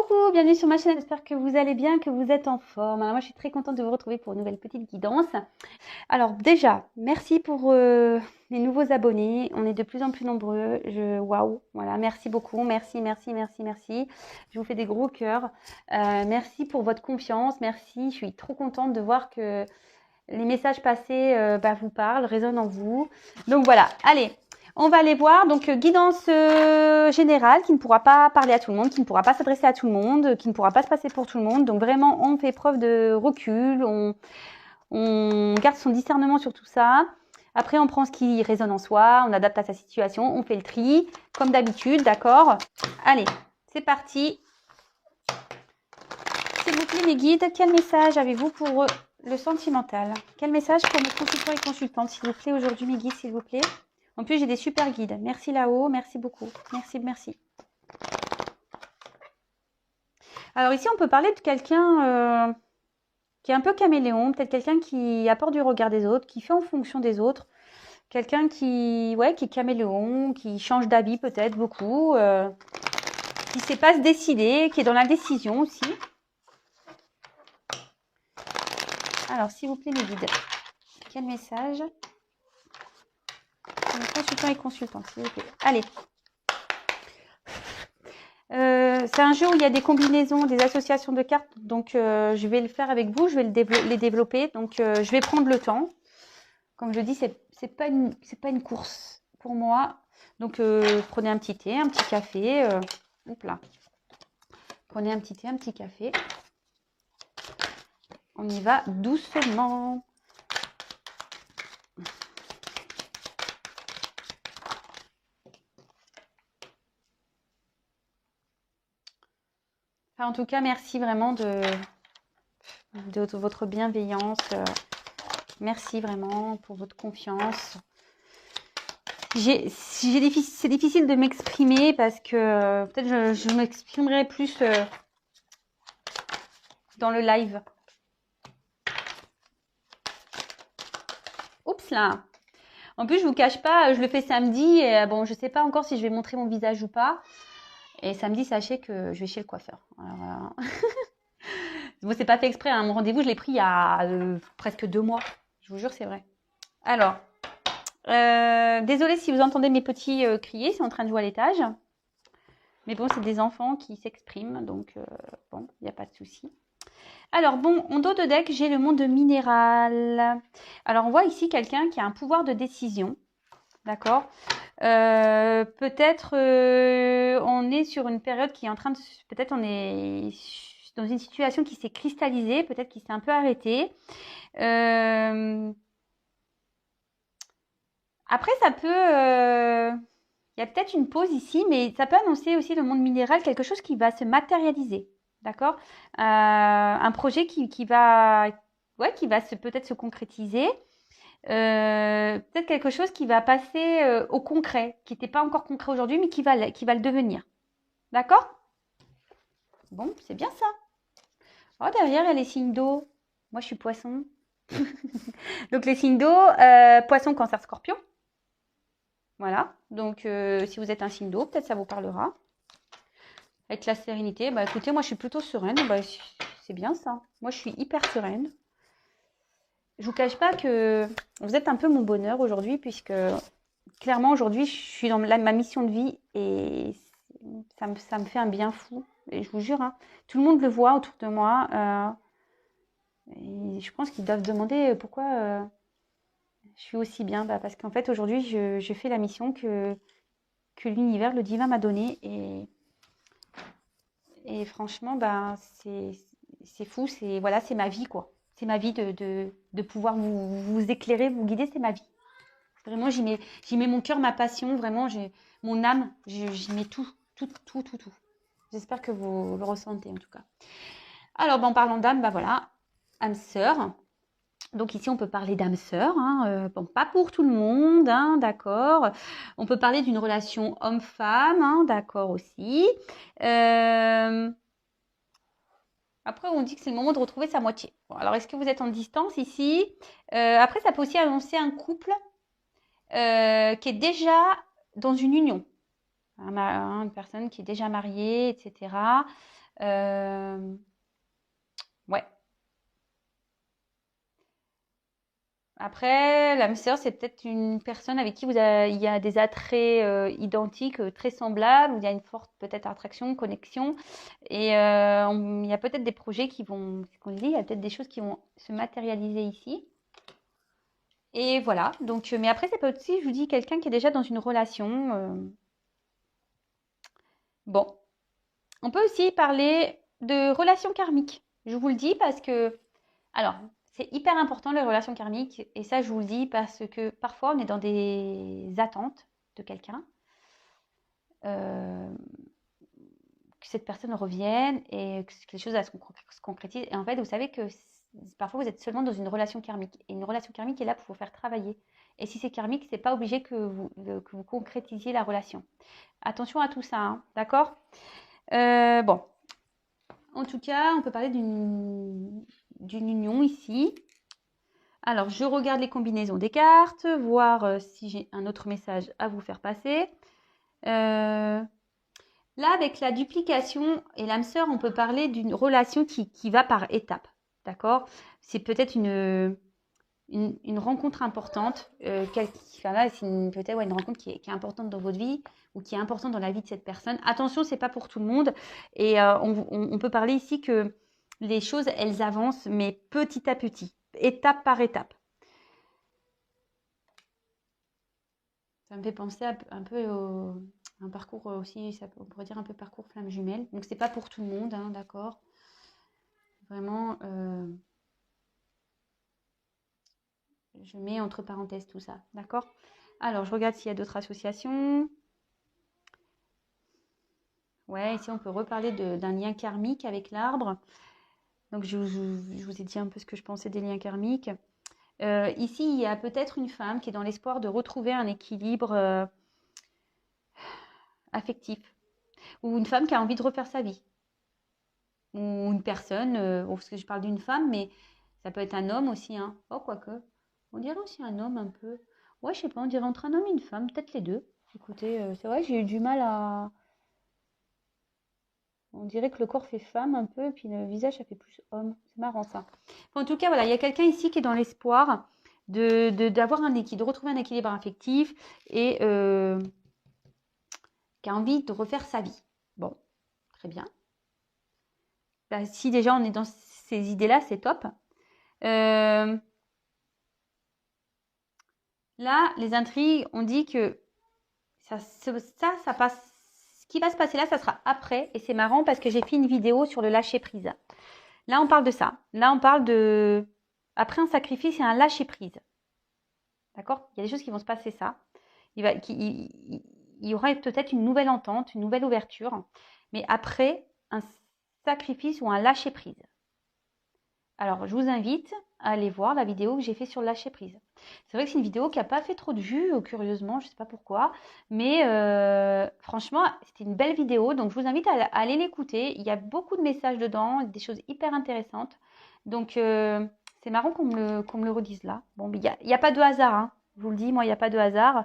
Coucou, bienvenue sur ma chaîne, j'espère que vous allez bien, que vous êtes en forme. Alors moi je suis très contente de vous retrouver pour une nouvelle petite guidance. Alors déjà, merci pour les nouveaux abonnés, on est de plus en plus nombreux, waouh, voilà, merci beaucoup, merci. Je vous fais des gros cœurs, merci pour votre confiance, merci, je suis trop contente de voir que les messages passés vous parlent, résonnent en vous. Donc voilà, allez. On va aller voir, donc guidance générale qui ne pourra pas parler à tout le monde, qui ne pourra pas s'adresser à tout le monde, qui ne pourra pas se passer pour tout le monde. Donc vraiment, on fait preuve de recul, on garde son discernement sur tout ça. Après, on prend ce qui résonne en soi, on adapte à sa situation, on fait le tri, comme d'habitude, d'accord? Allez, c'est parti. S'il vous plaît, mes guides, quel message avez-vous pour le sentimental? Quel message pour mes consultants et consultantes, s'il vous plaît, aujourd'hui, mes guides, s'il vous plaît? En plus, j'ai des super guides. Merci là-haut, merci beaucoup. Merci. Alors ici, on peut parler de quelqu'un qui est un peu caméléon, peut-être quelqu'un qui apporte du regard des autres, qui fait en fonction des autres. Quelqu'un qui est caméléon, qui change d'avis peut-être beaucoup, qui ne sait pas se décider, qui est dans l'indécision aussi. Alors, s'il vous plaît, mes guides, quel message? Consultants et consultantes, s'il vous plaît. Allez. C'est un jeu où il y a des combinaisons, des associations de cartes. Donc, je vais le faire avec vous. Je vais les développer. Donc, je vais prendre le temps. Comme je dis, c'est pas une course pour moi. Donc, prenez un petit thé, un petit café. Hop là. Prenez un petit thé, un petit café. On y va doucement. Enfin, en tout cas, merci vraiment de votre bienveillance. Merci vraiment pour votre confiance. C'est difficile de m'exprimer parce que peut-être je m'exprimerai plus dans le live. Oups là. En plus, je vous cache pas, je le fais samedi et bon, je sais pas encore si je vais montrer mon visage ou pas. Et samedi, sachez que je vais chez le coiffeur. Alors, bon, c'est pas fait exprès, hein. Mon rendez-vous, je l'ai pris il y a presque 2 mois. Je vous jure, c'est vrai. Alors, désolée si vous entendez mes petits crier, c'est en train de jouer à l'étage. Mais bon, c'est des enfants qui s'expriment, donc bon, il n'y a pas de souci. Alors bon, en dos de deck, j'ai le monde minéral. Alors on voit ici quelqu'un qui a un pouvoir de décision, d'accord? Peut-être on est sur une période qui est en train de... Peut-être on est dans une situation qui s'est cristallisée, peut-être qui s'est un peu arrêtée. Après, ça peut... Il y a peut-être une pause ici, mais ça peut annoncer aussi le monde minéral, quelque chose qui va se matérialiser. D'accord? Un projet qui va peut-être se concrétiser. Peut-être quelque chose qui va passer au concret, qui n'était pas encore concret aujourd'hui, mais qui va le devenir. D'accord? Bon, c'est bien ça. Oh, derrière, il y a les signes d'eau. Moi, je suis poisson. Donc, les signes d'eau, poisson, cancer, scorpion. Voilà. Donc, si vous êtes un signe d'eau, peut-être ça vous parlera. Avec la sérénité, bah écoutez, moi je suis plutôt sereine, bah, c'est bien ça. Moi je suis hyper sereine. Je vous cache pas que vous êtes un peu mon bonheur aujourd'hui, puisque clairement aujourd'hui je suis dans ma mission de vie et ça me fait un bien fou. Et je vous jure, hein, tout le monde le voit autour de moi. Et je pense qu'ils doivent demander pourquoi je suis aussi bien. Bah, parce qu'en fait aujourd'hui je fais la mission que l'univers, le divin m'a donnée et franchement, ben, c'est fou, c'est voilà, c'est ma vie, quoi. C'est ma vie de pouvoir vous éclairer, vous guider, c'est ma vie. Vraiment, j'y mets mon cœur, ma passion, vraiment, mon âme, j'y mets tout. J'espère que vous le ressentez, en tout cas. Alors, ben, en parlant d'âme, ben voilà, âme sœur. Donc ici, on peut parler d'âme sœur, hein, bon, pas pour tout le monde, hein, d'accord. On peut parler d'une relation homme-femme, hein, d'accord aussi. Après, on dit que c'est le moment de retrouver sa moitié. Bon, alors, est-ce que vous êtes en distance ici? Après, ça peut aussi annoncer un couple qui est déjà dans une union. Une personne qui est déjà mariée, etc. Ouais. Après, l'âme sœur, c'est peut-être une personne avec qui il y a des attraits identiques, très semblables, où il y a une forte peut-être attraction, connexion. Et il y a peut-être des projets qui vont, ce qu'on dit, il y a peut-être des choses qui vont se matérialiser ici. Et voilà. Donc, mais après, c'est peut être aussi, je vous dis, quelqu'un qui est déjà dans une relation. Bon, on peut aussi parler de relations karmiques. Je vous le dis parce que, alors, c'est hyper important les relations karmiques. Et ça, je vous le dis parce que parfois, on est dans des attentes de quelqu'un. Que cette personne revienne et que les choses se concrétisent. Et en fait, vous savez que parfois, vous êtes seulement dans une relation karmique. Et une relation karmique est là pour vous faire travailler. Et si c'est karmique, c'est pas obligé que vous concrétisiez la relation. Attention à tout ça, hein, d'accord? Bon, en tout cas, on peut parler d'une union ici. Alors, je regarde les combinaisons des cartes, voir si j'ai un autre message à vous faire passer. Là, avec la duplication et l'âme sœur, on peut parler d'une relation qui va par étapes. D'accord? C'est peut-être une rencontre importante. Là, c'est peut-être une rencontre qui est importante dans votre vie ou qui est importante dans la vie de cette personne. Attention, c'est pas pour tout le monde. Et on peut parler ici que les choses, elles avancent, mais petit à petit, étape par étape. Ça me fait penser un peu un parcours aussi, on pourrait dire un peu parcours flamme jumelle. Donc, c'est pas pour tout le monde, hein, d'accord? Vraiment, je mets entre parenthèses tout ça, d'accord? Alors, je regarde s'il y a d'autres associations. Ouais, ici, on peut reparler d'un lien karmique avec l'arbre. Donc, je vous ai dit un peu ce que je pensais des liens karmiques. Ici, il y a peut-être une femme qui est dans l'espoir de retrouver un équilibre affectif. Ou une femme qui a envie de refaire sa vie. Ou une personne, parce que je parle d'une femme, mais ça peut être un homme aussi, hein. Oh, quoique. On dirait aussi un homme un peu. Ouais, je sais pas, on dirait entre un homme et une femme, peut-être les deux. Écoutez, c'est vrai, j'ai eu du mal à. On dirait que le corps fait femme un peu, et puis le visage, ça fait plus homme. C'est marrant ça. Enfin, en tout cas, voilà, il y a quelqu'un ici qui est dans l'espoir d'avoir de retrouver un équilibre affectif et qui a envie de refaire sa vie. Bon, très bien. Bah, si déjà on est dans ces idées-là, c'est top. Là, les intrigues, on dit que ça passe. Ce qui va se passer là, ça sera après. Et c'est marrant parce que j'ai fait une vidéo sur le lâcher prise. Là, on parle de ça. Là, on parle de. Après un sacrifice, il y a un lâcher prise. D'accord? Il y a des choses qui vont se passer ça. Il y aura peut-être une nouvelle entente, une nouvelle ouverture. Mais après, un sacrifice ou un lâcher prise. Alors, je vous invite à aller voir la vidéo que j'ai fait sur le lâcher prise. C'est vrai que c'est une vidéo qui n'a pas fait trop de vues, curieusement, je ne sais pas pourquoi. Mais franchement, c'était une belle vidéo. Donc, je vous invite à aller l'écouter. Il y a beaucoup de messages dedans, des choses hyper intéressantes. Donc, c'est marrant qu'on me le redise là. Bon, mais il n'y a pas de hasard, hein. Je vous le dis, moi, il n'y a pas de hasard.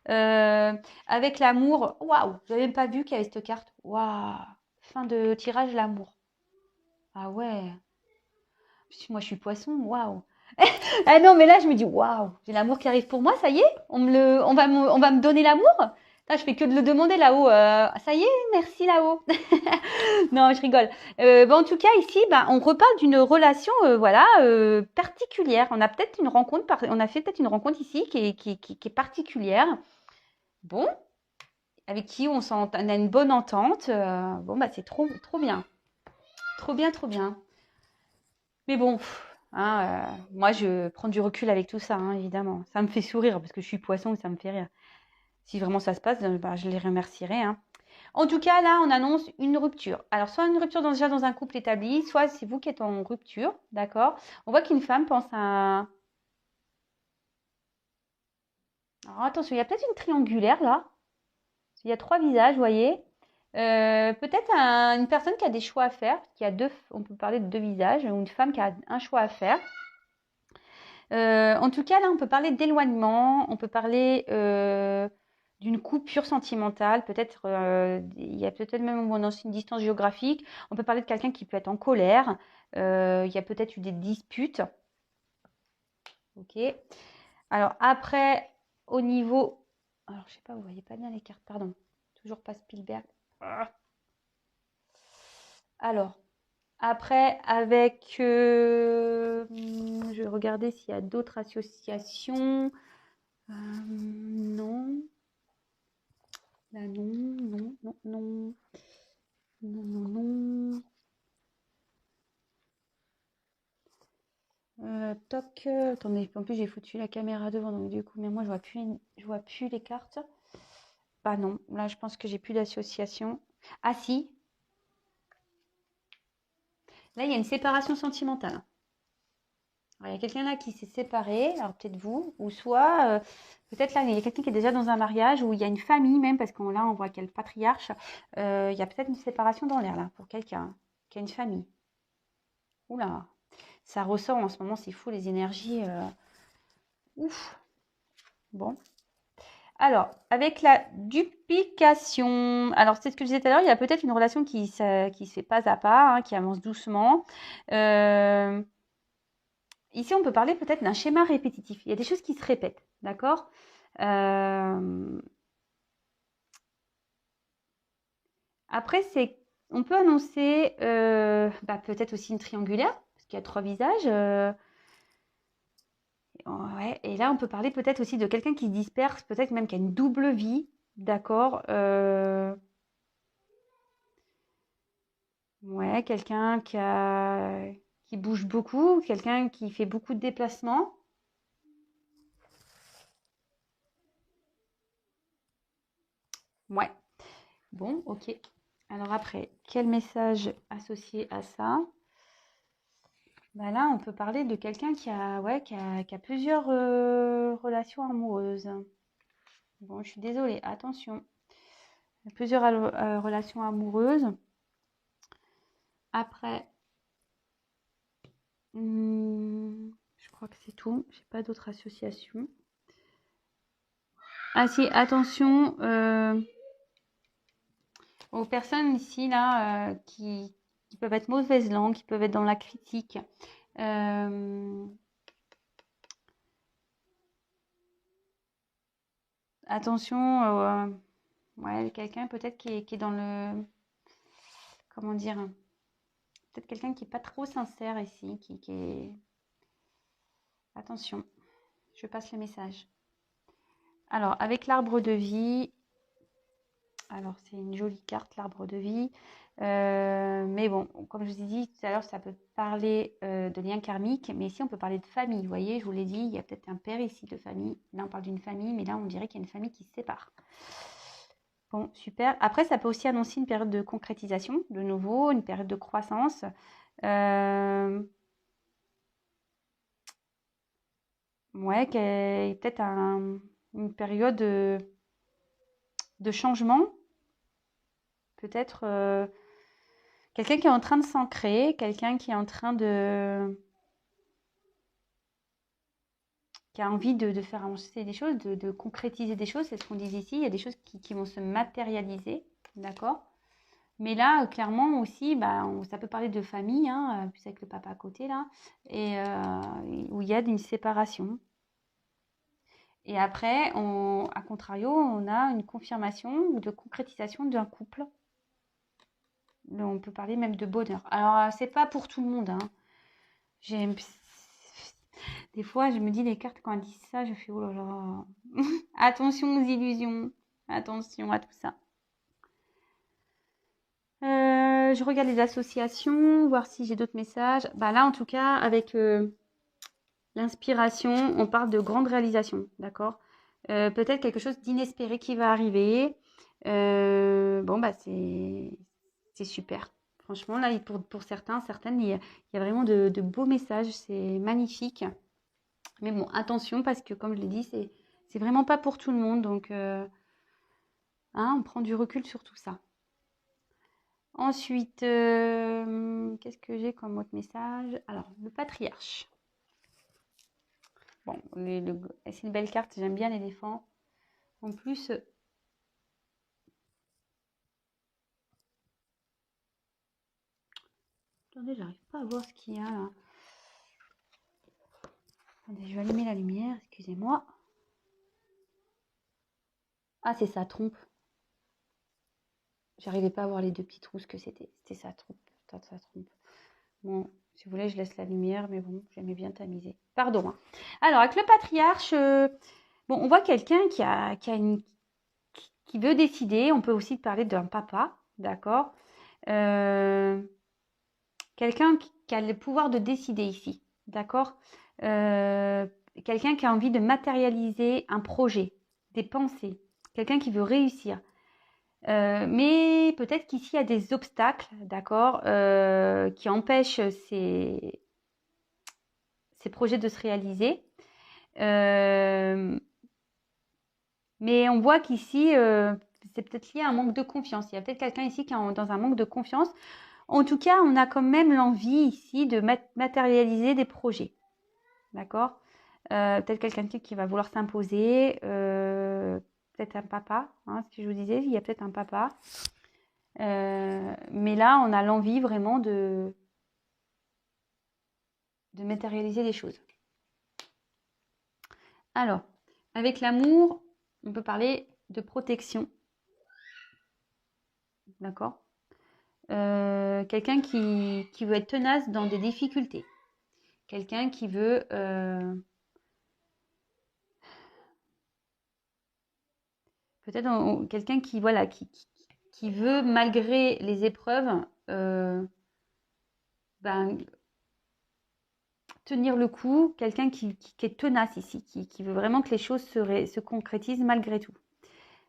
Avec l'amour, waouh, je n'avais même pas vu qu'il y avait cette carte. Waouh, fin de tirage, l'amour. Ah ouais. Moi, je suis poisson, waouh. Ah non, mais là, je me dis, waouh, j'ai l'amour qui arrive pour moi, ça y est, on va me donner l'amour. Là, je fais que de le demander là-haut. Ça y est, merci là-haut. Non, je rigole. En tout cas, ici, on reparle d'une relation, voilà, particulière. On a peut-être une rencontre, on a fait peut-être une rencontre ici qui est particulière. Bon, avec qui on a une bonne entente. Bon, c'est trop, trop bien. Trop bien, trop bien. Mais bon, hein, moi, je prends du recul avec tout ça, hein, évidemment. Ça me fait sourire parce que je suis poisson et ça me fait rire. Si vraiment ça se passe, je les remercierai, hein. En tout cas, là, on annonce une rupture. Alors, soit une rupture déjà dans un couple établi, soit c'est vous qui êtes en rupture, d'accord? On voit qu'une femme pense à. Alors, attention, il y a peut-être une triangulaire là. Il y a 3 visages, vous voyez. Peut-être une personne qui a des choix à faire, on peut parler de 2 visages, ou une femme qui a un choix à faire. En tout cas, là, on peut parler d'éloignement, on peut parler d'une coupure sentimentale. Peut-être, il y a peut-être même bon, dans une distance géographique. On peut parler de quelqu'un qui peut être en colère. Il y a peut-être eu des disputes. Ok. Alors après, au niveau... Alors, je sais pas, vous voyez pas bien les cartes, pardon. Toujours pas Spielberg. Ah. Alors, après, avec... je vais regarder s'il y a d'autres associations. Non. Là, non, non, non, non. Non, non, non. Toc. Attendez, en plus j'ai foutu la caméra devant, donc du coup, mais moi je vois plus les cartes. Bah non, là je pense que j'ai plus d'association. Ah si, là il y a une séparation sentimentale. Alors, il y a quelqu'un là qui s'est séparé, alors peut-être vous, ou soit peut-être là il y a quelqu'un qui est déjà dans un mariage, ou il y a une famille même, parce qu'on là on voit qu'il y a le patriarche. Il y a peut-être une séparation dans l'air là, pour quelqu'un qui a une famille. Oula, ça ressort en ce moment, c'est fou les énergies. Ouf, bon. Alors, avec la duplication, alors c'est ce que je disais tout à l'heure, il y a peut-être une relation qui se fait pas à pas, hein, qui avance doucement. Euh, ici, on peut parler peut-être d'un schéma répétitif. Il y a des choses qui se répètent, d'accord. Euh, après, on peut annoncer peut-être aussi une triangulaire, parce qu'il y a 3 visages. Ouais, et là, on peut parler peut-être aussi de quelqu'un qui se disperse, peut-être même qui a une double vie, d'accord. Ouais, quelqu'un qui bouge beaucoup, quelqu'un qui fait beaucoup de déplacements. Ouais, bon, ok. Alors après, quel message associé à ça? Bah là, on peut parler de quelqu'un qui a plusieurs relations amoureuses. Bon, je suis désolée, attention. Plusieurs relations amoureuses. Après, je crois que c'est tout. J'ai pas d'autres associations. Ah si, attention aux personnes ici là qui peuvent être mauvaise langue, qui peuvent être dans la critique. Attention, ouais, quelqu'un peut-être qui est dans le, comment dire, peut-être quelqu'un qui est pas trop sincère ici, qui est... Attention, je passe le message. Alors, avec l'arbre de vie, alors c'est une jolie carte, l'arbre de vie. Mais bon, comme je vous ai dit tout à l'heure, ça peut parler de liens karmiques, mais ici on peut parler de famille. Vous voyez, je vous l'ai dit, il y a peut-être un père ici de famille. Là, on parle d'une famille, mais là, on dirait qu'il y a une famille qui se sépare. Bon, super. Après, ça peut aussi annoncer une période de concrétisation, de nouveau, une période de croissance. Ouais, peut-être une période de changement. Peut-être quelqu'un qui est en train de s'ancrer, quelqu'un qui est en train qui a envie de faire avancer des choses, de concrétiser des choses. C'est ce qu'on dit ici. Il y a des choses qui vont se matérialiser, d'accord? Mais là, clairement aussi, ça peut parler de famille, hein, plus avec le papa à côté là, et où il y a une séparation. Et après, à contrario, on a une confirmation ou de concrétisation d'un couple. On peut parler même de bonheur. Alors, c'est pas pour tout le monde, hein. J'aime. Des fois, je me dis, les cartes, quand elles disent ça, je fais, oh là là. Attention aux illusions. Attention à tout ça. Je regarde les associations, voir si j'ai d'autres messages. Là, en tout cas, avec l'inspiration, on parle de grandes réalisations, d'accord? Peut-être quelque chose d'inespéré qui va arriver. C'est super. Franchement, là, pour certains, certaines, il y a vraiment de beaux messages. C'est magnifique. Mais bon, attention, parce que comme je l'ai dit, c'est vraiment pas pour tout le monde. Donc, on prend du recul sur tout ça. Ensuite, qu'est-ce que j'ai comme autre message? Alors, le patriarche. Bon, c'est une belle carte, j'aime bien l'éléphant. En plus, Attendez, j'arrive pas à voir ce qu'il y a là. Attendez, je vais allumer la lumière, excusez-moi. Ah, c'est sa trompe. J'arrivais pas à voir les deux petits trous, ce que c'était. C'était sa trompe. Sa trompe. Bon, si vous voulez, je laisse la lumière, mais bon, j'aimais bien tamiser. Pardon. Hein. Alors, avec le patriarche, bon, on voit quelqu'un qui veut décider. On peut aussi parler d'un papa, d'accord. Quelqu'un qui a le pouvoir de décider ici, d'accord. Quelqu'un qui a envie de matérialiser un projet, des pensées. Quelqu'un qui veut réussir. Mais peut-être qu'ici, il y a des obstacles, d'accord, qui empêchent ces projets de se réaliser. Mais on voit qu'ici, c'est peut-être lié à un manque de confiance. Il y a peut-être quelqu'un ici qui est dans un manque de confiance. En tout cas, on a quand même l'envie ici de matérialiser des projets. D'accord. Peut-être quelqu'un qui va vouloir s'imposer. Peut-être un papa. Hein, ce que je vous disais, il y a peut-être un papa. Mais là, on a l'envie vraiment de matérialiser les choses. Alors, avec l'amour, on peut parler de protection. D'accord. Quelqu'un qui veut être tenace dans des difficultés. Quelqu'un qui veut... peut-être quelqu'un qui, voilà, qui veut, malgré les épreuves, tenir le coup. Quelqu'un qui est tenace ici, qui veut vraiment que les choses se concrétisent malgré tout.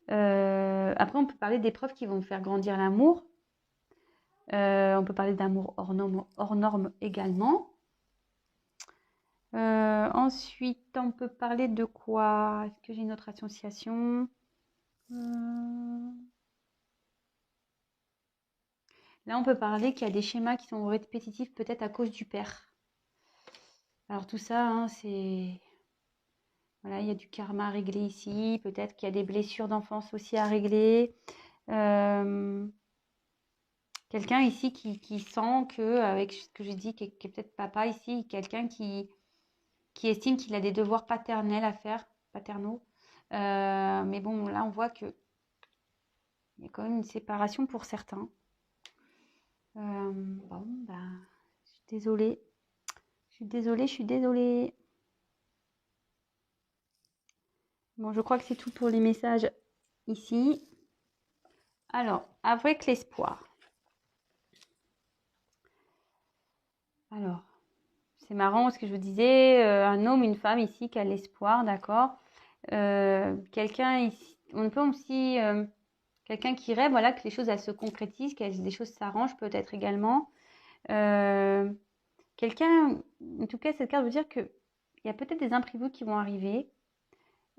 Après, on peut parler d'épreuves qui vont faire grandir l'amour. On peut parler d'amour hors norme également. Ensuite, on peut parler de quoi? Est-ce que j'ai une autre association? Là, on peut parler qu'il y a des schémas qui sont répétitifs, peut-être à cause du père. Alors tout ça, hein, c'est... Voilà, il y a du karma à régler ici. Peut-être qu'il y a des blessures d'enfance aussi à régler. Quelqu'un ici qui sent que, avec ce que j'ai dit, qui est peut-être papa ici, quelqu'un qui estime qu'il a des devoirs paternels à faire, paternaux. Mais bon, là, on voit que il y a quand même une séparation pour certains. Bon, bah, je suis désolée. Je suis désolée. Bon, je crois que c'est tout pour les messages ici. Alors, avec l'espoir. Alors, c'est marrant parce que je vous disais, un homme, une femme ici qui a l'espoir, d'accord. Quelqu'un ici, on peut aussi, quelqu'un qui rêve, voilà, que les choses elles se concrétisent, que les choses s'arrangent peut-être également. Quelqu'un, en tout cas, cette carte veut dire qu'il y a peut-être des imprévus qui vont arriver.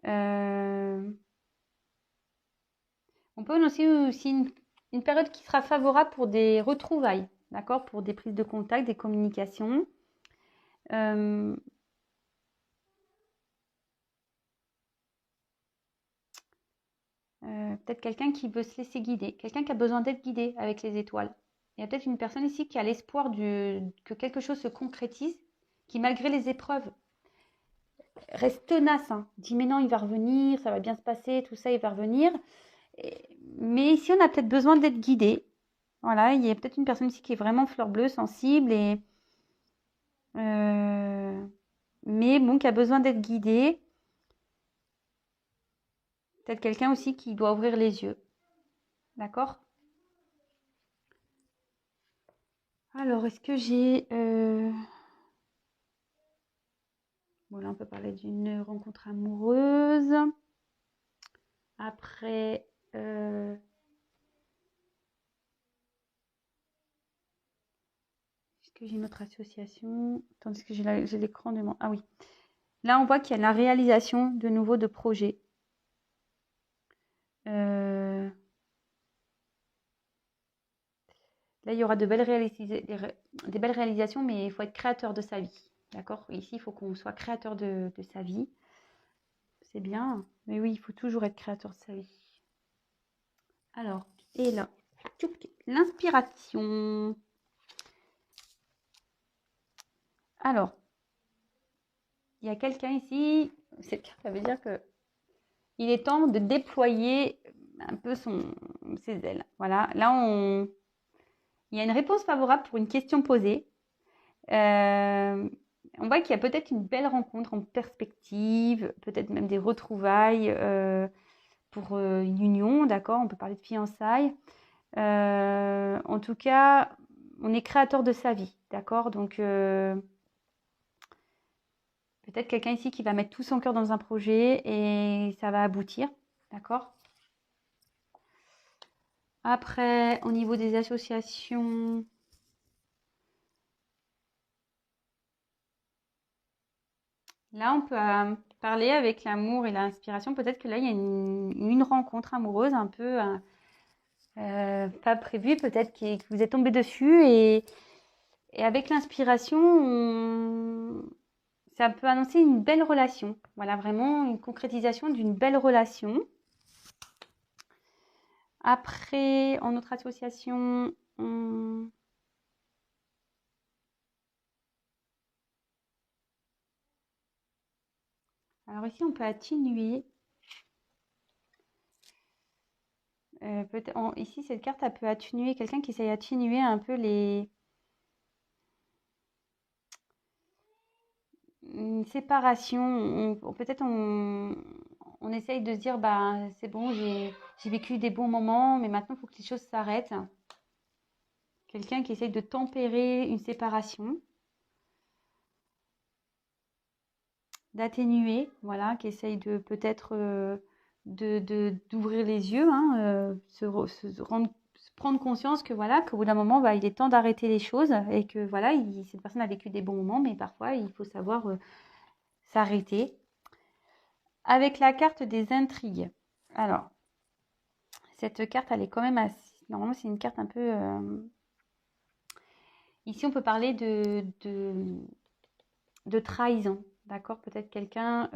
On peut aussi une période qui sera favorable pour des retrouvailles, d'accord, pour des prises de contact, des communications. Peut-être quelqu'un qui veut se laisser guider, quelqu'un qui a besoin d'être guidé avec les étoiles. Il y a peut-être une personne ici qui a l'espoir que quelque chose se concrétise, qui malgré les épreuves reste tenace, hein, dit mais non, il va revenir, ça va bien se passer, tout ça, il va revenir. Mais ici, on a peut-être besoin d'être guidé. Voilà, il y a peut-être une personne ici qui est vraiment fleur bleue, sensible, mais bon, qui a besoin d'être guidé. Peut-être quelqu'un aussi qui doit ouvrir les yeux. D'accord? Alors, est-ce que j'ai... Bon, là, on peut parler d'une rencontre amoureuse. Après... Est-ce que j'ai une autre association? Attendez, est-ce que j'ai l'écran de moi? Ah oui. Là, on voit qu'il y a la réalisation de nouveau de projets. Là, il y aura des belles réalisations, mais il faut être créateur de sa vie. D'accord? Ici, il faut qu'on soit créateur de sa vie. C'est bien. Mais oui, il faut toujours être créateur de sa vie. Alors, et là, l'inspiration. Alors, il y a quelqu'un ici, cette carte, ça veut dire que il est temps de déployer un peu ses ailes. Voilà, là, il y a une réponse favorable pour une question posée. On voit qu'il y a peut-être une belle rencontre en perspective, peut-être même des retrouvailles pour une union, d'accord? On peut parler de fiançailles. En tout cas, on est créateur de sa vie, d'accord? Donc, peut-être quelqu'un ici qui va mettre tout son cœur dans un projet et ça va aboutir, d'accord? Après, au niveau des associations, là, on peut parler avec l'amour et l'inspiration. Peut-être que là, il y a une rencontre amoureuse un peu pas prévue, peut-être que vous êtes tombé dessus et avec l'inspiration, ça peut annoncer une belle relation. Voilà, vraiment une concrétisation d'une belle relation. Après, en autre association, alors ici, on peut atténuer. Ici, cette carte, elle peut atténuer quelqu'un qui essaye d'atténuer un peu une séparation. Peut-être on essaye de se dire, bah, c'est bon, j'ai vécu des bons moments, mais maintenant, il faut que les choses s'arrêtent. Quelqu'un qui essaye de tempérer une séparation, d'atténuer, voilà, qui essaye de peut-être d'ouvrir les yeux, hein, se prendre conscience que voilà, qu'au bout d'un moment, bah, il est temps d'arrêter les choses et que voilà, cette personne a vécu des bons moments, mais parfois il faut savoir s'arrêter. Avec la carte des intrigues. Alors, cette carte, elle est quand même assez... Normalement, c'est une carte un peu... Ici, on peut parler de trahison. D'accord? Peut-être quelqu'un,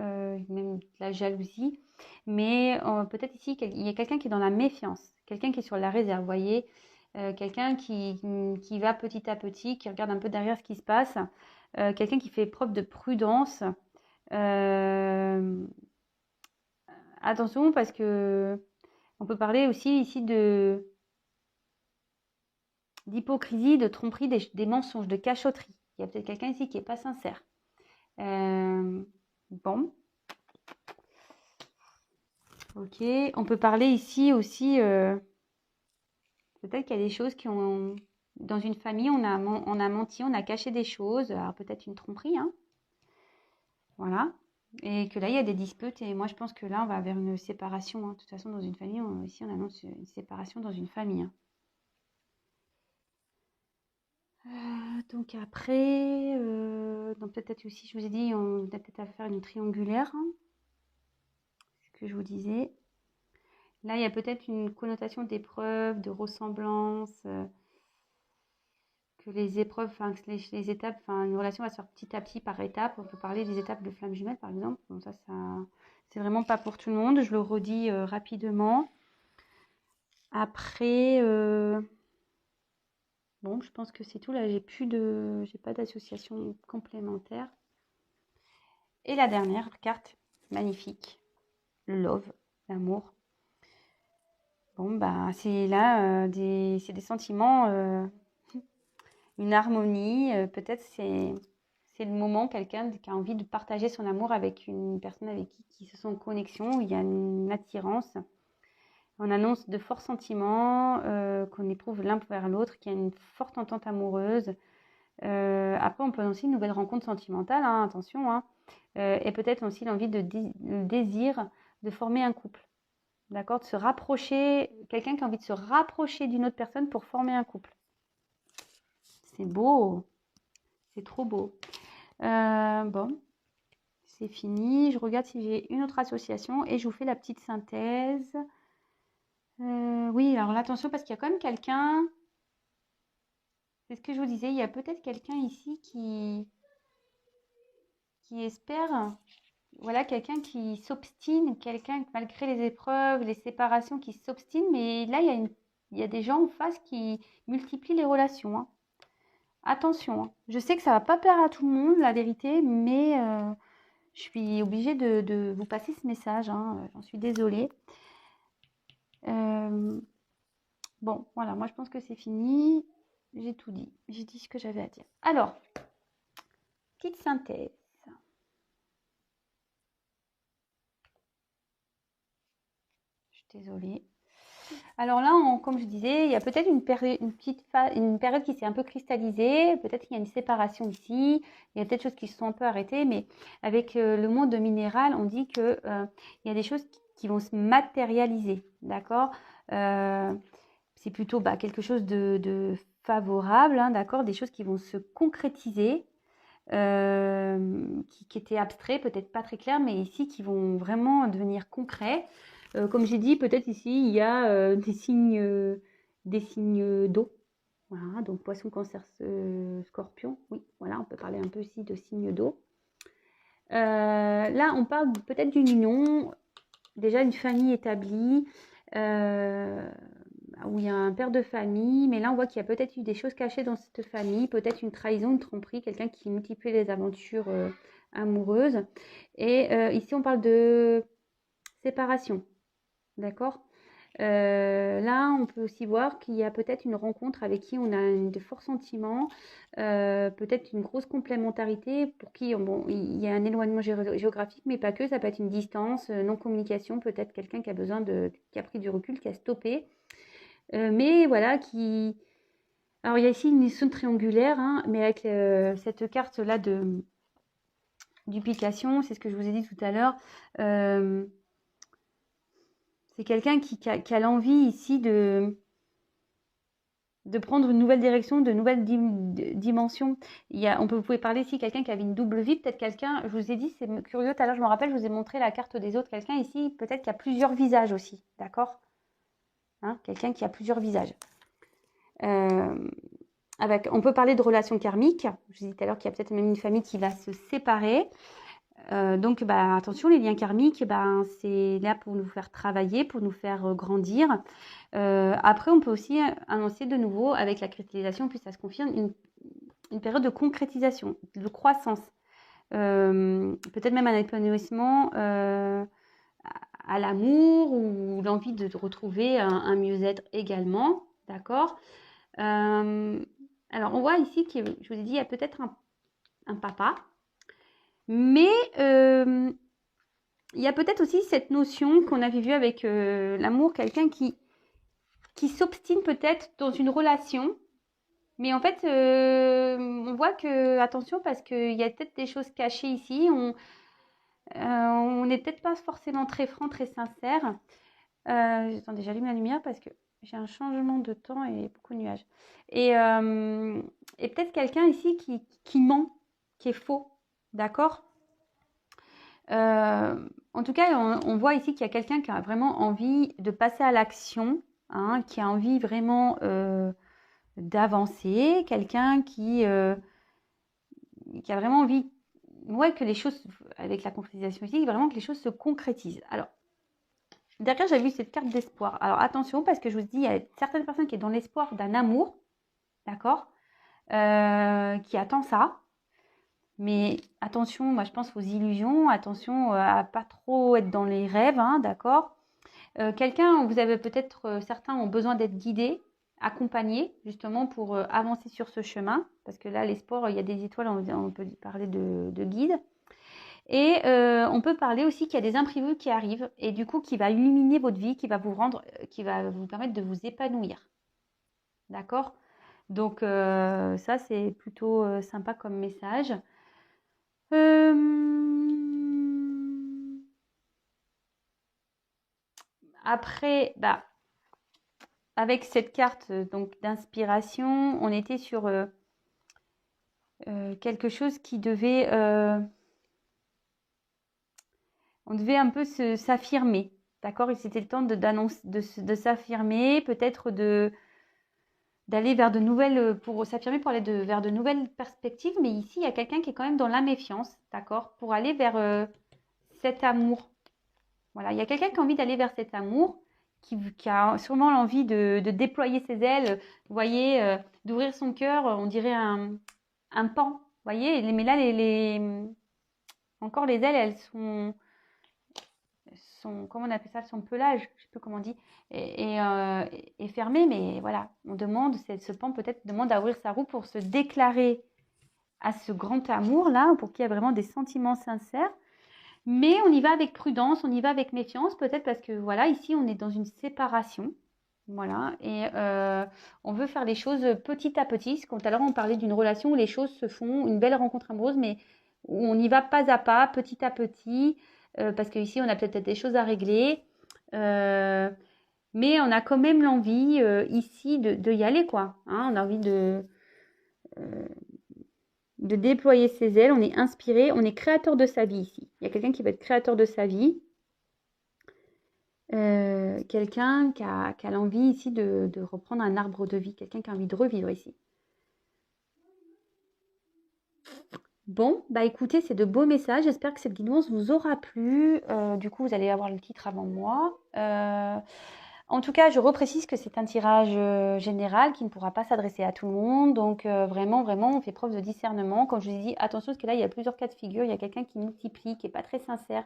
même de la jalousie. Mais peut-être ici, il y a quelqu'un qui est dans la méfiance. Quelqu'un qui est sur la réserve, vous voyez? Quelqu'un qui va petit à petit, qui regarde un peu derrière ce qui se passe. Quelqu'un qui fait preuve de prudence. Attention parce que on peut parler aussi ici d'hypocrisie, de tromperie, des mensonges, de cachotterie. Il y a peut-être quelqu'un ici qui n'est pas sincère. Bon, ok. On peut parler ici aussi, peut-être qu'il y a des choses qui ont... Dans une famille, on a menti, on a caché des choses. Alors peut-être une tromperie, hein. Voilà. Et que là, il y a des disputes. Et moi, je pense que là, on va vers une séparation, hein. De toute façon, dans une famille, ici, on annonce une séparation dans une famille, hein. Donc après, donc peut-être aussi, je vous ai dit, on a peut-être à faire une triangulaire, hein, ce que je vous disais. Là, il y a peut-être une connotation d'épreuve, de ressemblance, que les épreuves, enfin, que les étapes, enfin, une relation va se faire petit à petit par étapes. On peut parler des étapes de flamme jumelle, par exemple. Bon, ça, c'est vraiment pas pour tout le monde. Je le redis rapidement. Après, bon, je pense que c'est tout. Là, j'ai pas d'association complémentaire. Et la dernière carte, magnifique, le love, l'amour. Bon, bah, c'est là, c'est des sentiments, une harmonie. Peut-être c'est le moment, quelqu'un qui a envie de partager son amour avec une personne avec qui se sent en connexion, où il y a une attirance. On annonce de forts sentiments, qu'on éprouve l'un vers l'autre, qu'il y a une forte entente amoureuse. Après, on peut annoncer une nouvelle rencontre sentimentale, hein, attention, hein. Et peut-être aussi le désir de former un couple. D'accord? De se rapprocher, quelqu'un qui a envie de se rapprocher d'une autre personne pour former un couple. C'est beau, c'est trop beau. Bon, c'est fini. Je regarde si j'ai une autre association et je vous fais la petite synthèse. Oui, alors là, attention parce qu'il y a quand même quelqu'un, c'est ce que je vous disais, il y a peut-être quelqu'un ici qui espère, voilà, quelqu'un qui s'obstine, quelqu'un malgré les épreuves, les séparations, qui s'obstine, mais là, il y a des gens en face qui multiplient les relations, hein. Attention, hein. Je sais que ça va pas plaire à tout le monde, la vérité, mais je suis obligée de vous passer ce message, hein. J'en suis désolée. Euh, bon, voilà, moi je pense que c'est fini. J'ai tout dit. J'ai dit ce que j'avais à dire. Alors, petite synthèse. Je suis désolée. Alors là, comme je disais, il y a peut-être une période qui s'est un peu cristallisée. Peut-être qu'il y a une séparation ici. Il y a peut-être des choses qui se sont un peu arrêtées. Mais avec le monde minéral, on dit que il y a des choses qui vont se matérialiser. D'accord. C'est plutôt quelque chose de favorable. Hein, d'accord. Des choses qui vont se concrétiser. Qui étaient abstraits, peut-être pas très clairs, mais ici qui vont vraiment devenir concrets. Comme j'ai dit, peut-être ici il y a des signes d'eau. Voilà, donc poisson, cancer, scorpion. Oui, voilà, on peut parler un peu aussi de signes d'eau. Là, on parle peut-être d'une union, déjà une famille établie, où il y a un père de famille, mais là on voit qu'il y a peut-être eu des choses cachées dans cette famille, peut-être une trahison, une tromperie, quelqu'un qui multiplie les aventures amoureuses. Et ici on parle de séparation, d'accord. Là, on peut aussi voir qu'il y a peut-être une rencontre avec qui on a de forts sentiments, peut-être une grosse complémentarité pour qui bon, il y a un éloignement géographique, mais pas que, ça peut être une distance, non-communication, peut-être quelqu'un qui a qui a pris du recul, qui a stoppé, mais voilà, qui... Alors, il y a ici une zone triangulaire, hein, mais avec cette carte-là de duplication, c'est ce que je vous ai dit tout à l'heure. C'est quelqu'un qui a l'envie ici de prendre une nouvelle direction, de nouvelles dimensions. Vous pouvez parler ici quelqu'un qui avait une double vie, peut-être quelqu'un, je vous ai dit, c'est curieux, tout à l'heure je me rappelle, je vous ai montré la carte des autres, quelqu'un ici, peut-être qui a plusieurs visages aussi, d'accord, hein, quelqu'un qui a plusieurs visages. On peut parler de relations karmiques, je vous ai dit tout à l'heure qu'il y a peut-être même une famille qui va se séparer. Donc, attention, les liens karmiques, c'est là pour nous faire travailler, pour nous faire grandir. Après, on peut aussi annoncer de nouveau, avec la cristallisation, puis ça se confirme, une période de concrétisation, de croissance. Peut-être même un épanouissement à l'amour ou l'envie de retrouver un mieux-être également. D'accord. Alors, on voit ici que, je vous ai dit, il y a peut-être un papa. Mais il y a peut-être aussi cette notion qu'on avait vue avec l'amour, quelqu'un qui s'obstine peut-être dans une relation. Mais en fait, on voit que, attention, parce qu'il y a peut-être des choses cachées ici. On n'est peut-être pas forcément très franc, très sincère. Attendez, j'allume la lumière parce que j'ai un changement de temps et beaucoup de nuages. Et peut-être quelqu'un ici qui ment, qui est faux. D'accord. En tout cas, on voit ici qu'il y a quelqu'un qui a vraiment envie de passer à l'action, hein, qui a envie vraiment d'avancer, quelqu'un qui a vraiment envie, ouais, que les choses, avec la concrétisation ici, vraiment que les choses se concrétisent. Alors, derrière, j'ai vu cette carte d'espoir. Alors, attention, parce que je vous dis, il y a certaines personnes qui sont dans l'espoir d'un amour, d'accord, qui attend ça. Mais attention, moi je pense aux illusions, attention à pas trop être dans les rêves, hein, d'accord. Quelqu'un, vous avez peut-être, certains ont besoin d'être guidés, accompagnés, justement pour avancer sur ce chemin. Parce que là, l'espoir, il y a des étoiles, on peut parler de guide. Et on peut parler aussi qu'il y a des imprévus qui arrivent et du coup qui va illuminer votre vie, qui va vous permettre de vous épanouir. D'accord. Donc ça, c'est plutôt sympa comme message. Après, avec cette carte donc d'inspiration, on était sur quelque chose qui devait, on devait un peu s'affirmer, d'accord. Et c'était le temps de s'affirmer, peut-être d'aller vers de nouvelles, pour s'affirmer, pour aller vers de nouvelles perspectives. Mais ici, il y a quelqu'un qui est quand même dans la méfiance, d'accord, pour aller vers cet amour. Voilà, il y a quelqu'un qui a envie d'aller vers cet amour, qui a sûrement l'envie de déployer ses ailes, vous voyez, d'ouvrir son cœur, on dirait un pan, vous voyez, mais là, encore les ailes, elles sont, comment on appelle ça, son pelage, je sais plus comment on dit, est fermé, mais voilà, on demande, ce pan peut-être demande à ouvrir sa roue pour se déclarer à ce grand amour-là, pour qu'il y ait vraiment des sentiments sincères. Mais on y va avec prudence, on y va avec méfiance, peut-être parce que voilà, ici on est dans une séparation, voilà, et on veut faire les choses petit à petit. Comme tout à l'heure on parlait d'une relation où les choses se font, une belle rencontre amoureuse, mais où on y va pas à pas, petit à petit, parce qu'ici on a peut-être des choses à régler, mais on a quand même l'envie ici de y aller, quoi. Hein, on a envie de déployer ses ailes, on est inspiré, on est créateur de sa vie ici. Il y a quelqu'un qui va être créateur de sa vie, quelqu'un qui a l'envie ici de reprendre un arbre de vie, quelqu'un qui a envie de revivre ici. Bon, bah écoutez, c'est de beaux messages, j'espère que cette guidance vous aura plu. Du coup, vous allez avoir le titre avant moi. En tout cas, je reprécise que c'est un tirage général qui ne pourra pas s'adresser à tout le monde. Donc, vraiment, on fait preuve de discernement. Comme je vous ai dit, attention, parce que là, il y a plusieurs cas de figure. Il y a quelqu'un qui multiplie, qui n'est pas très sincère.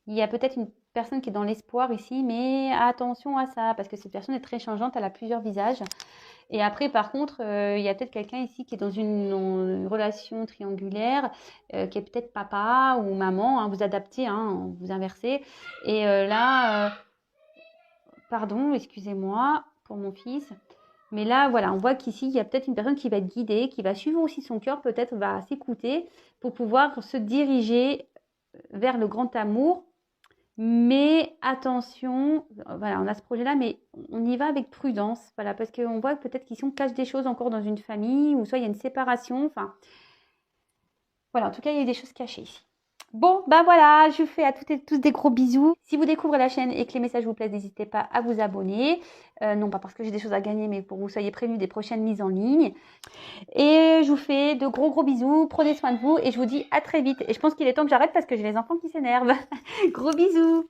Il y a peut-être une personne qui est dans l'espoir ici, mais attention à ça, parce que cette personne est très changeante, elle a plusieurs visages. Et après, par contre, il y a peut-être quelqu'un ici qui est dans une relation triangulaire, qui est peut-être papa ou maman. Hein, vous adaptez, hein, vous inversez. Et là... Pardon, excusez-moi pour mon fils. Mais là, voilà, on voit qu'ici, il y a peut-être une personne qui va être guidée, qui va suivre aussi son cœur, peut-être va s'écouter pour pouvoir se diriger vers le grand amour. Mais attention, voilà, on a ce projet-là, mais on y va avec prudence, voilà, parce qu'on voit peut-être qu'ici, on cache des choses encore dans une famille, ou soit il y a une séparation, enfin, voilà, en tout cas, il y a des choses cachées ici. Bon, ben voilà, je vous fais à toutes et tous des gros bisous. Si vous découvrez la chaîne et que les messages vous plaisent, n'hésitez pas à vous abonner. Non pas parce que j'ai des choses à gagner, mais pour que vous soyez prévenus des prochaines mises en ligne. Et je vous fais de gros bisous. Prenez soin de vous et je vous dis à très vite. Et je pense qu'il est temps que j'arrête parce que j'ai les enfants qui s'énervent. Gros bisous.